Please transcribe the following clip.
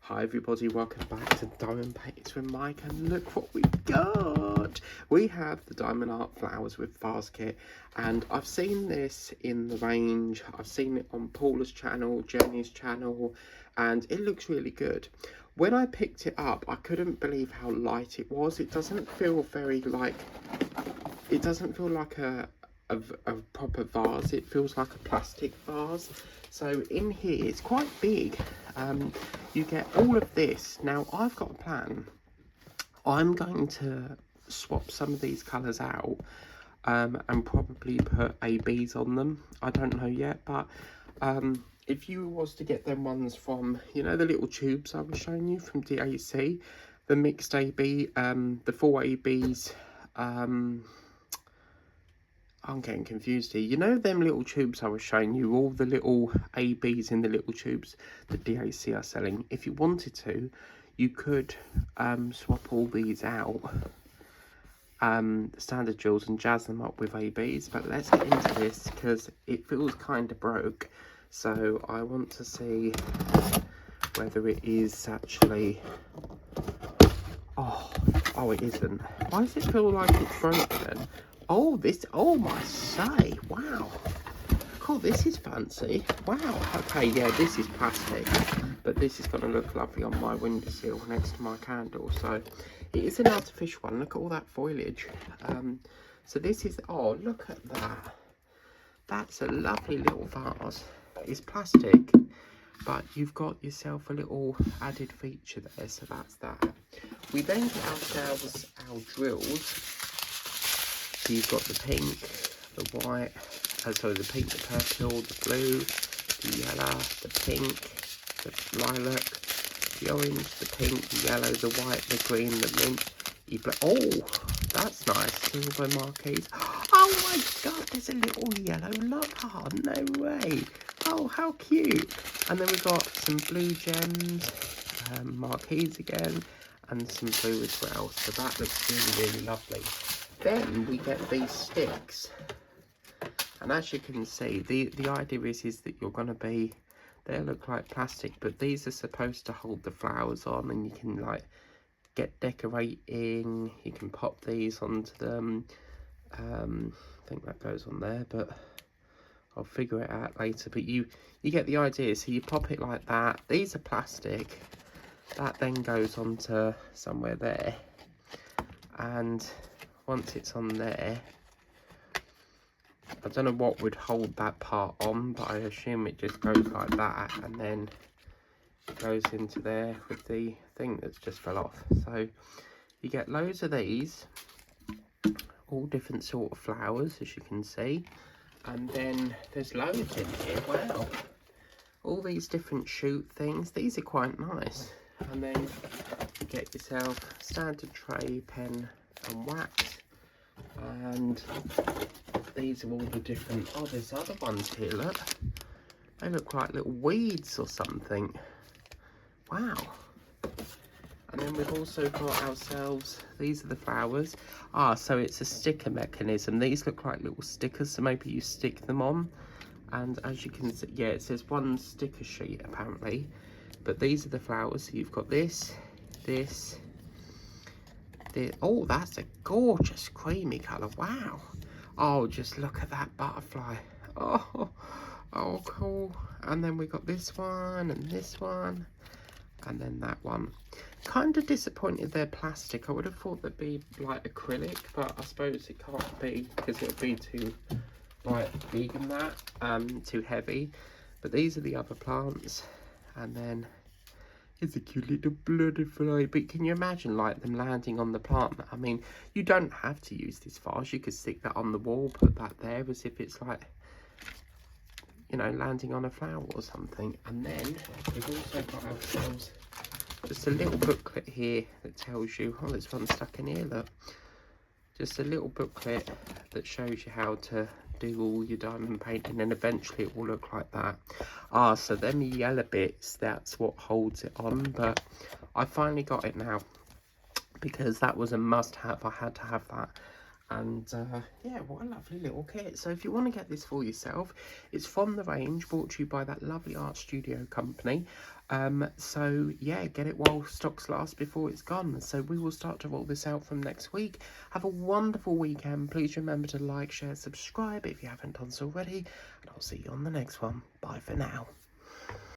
Hi everybody, welcome back to Diamond Paintings with Mike, and look what we got! We have the Diamond Art Flowers with Vase Kit, and I've seen this in the range, I've seen it on Paula's channel, Jenny's channel, and it looks really good. When I picked it up, I couldn't believe how light it was. It doesn't feel very like, it doesn't feel like a proper vase, it feels like a plastic vase. So in here, it's quite big. You get all of this. Now I've got a plan. I'm going to swap some of these colours out and probably put ABs on them. I don't know yet, but if you was to get them ones from, you know, the little tubes I was showing you from DAC, the mixed AB, the full ABs, I'm getting confused here. You know them little tubes I was showing you, all the little ABs in the little tubes that DAC are selling? If you wanted to, you could swap all these out, the standard jewels, and jazz them up with ABs. But let's get into this because it feels kind of broke. So I want to see whether it is actually... Oh, it isn't. Why does it feel like it's broken? Oh, this, oh my say, wow. Cool, this is fancy. Wow, okay, yeah, this is plastic. But this is going to look lovely on my windowsill next to my candle. So, it is an artificial one. Look at all that foliage. So this is, oh, look at that. That's a lovely little vase. It's plastic, but you've got yourself a little added feature there, so that's that. We then get ourselves our drills. So you've got the pink, the white, sorry, the pink, the purple, the blue, the yellow, the pink, the lilac, the orange, the pink, the yellow, the white, the green, the mint, the black. Oh, that's nice. Silver marquees. Oh my god, there's a little yellow lock. Oh, no way. Oh, how cute. And then we've got some blue gems, marquees again, and some blue as well. So that looks really, really lovely. Then we get these sticks, and as you can see, the idea is that you're going to be, they look like plastic, but these are supposed to hold the flowers on, and you can like get decorating, you can pop these onto them. I think that goes on there, but I'll figure it out later. But you get the idea. So you pop it like that. These are plastic. That then goes onto somewhere there, and once it's on there, I don't know what would hold that part on, but I assume it just goes like that, and then it goes into there with the thing that's just fell off. So you get loads of these, all different sort of flowers, as you can see, and then there's loads in here. Wow, all these different shoot things. These are quite nice. And then you get yourself standard tray, pen and wax, and these are all the different, oh, there's other ones here, look, they look like little weeds or something. Wow. And then we've also got ourselves, these are the flowers. So it's a sticker mechanism. These look like little stickers, so maybe you stick them on, and as you can see, yeah, it says one sticker sheet apparently, but these are the flowers. So you've got this, oh, that's a gorgeous creamy colour. Wow. Oh, just look at that butterfly. Oh, cool. And then we got this one and this one, and then that one. Kind of disappointed they're plastic. I would have thought they'd be like acrylic, but I suppose it can't be because it'll be too like big and that, too heavy. But these are the other plants, and then it's a cute little butterfly. But can you imagine like them landing on the plant? I mean, you don't have to use this vase. You could stick that on the wall, put that there as if it's like, you know, landing on a flower or something. And then we've also got ourselves just a little booklet here that tells you, oh, there's one stuck in here, look. Just a little booklet that shows you how to do all your diamond painting, and eventually it will look like that. So them yellow bits, that's what holds it on, but I finally got it now because that was a must-have. I had to have that. And yeah, what a lovely little kit. So if you want to get this for yourself, it's from the range, brought to you by that lovely art studio company. So yeah, get it while stocks last before it's gone. So we will start to roll this out from next week. Have a wonderful weekend. Please remember to like, share, subscribe if you haven't done so already, and I'll see you on the next one. Bye for now.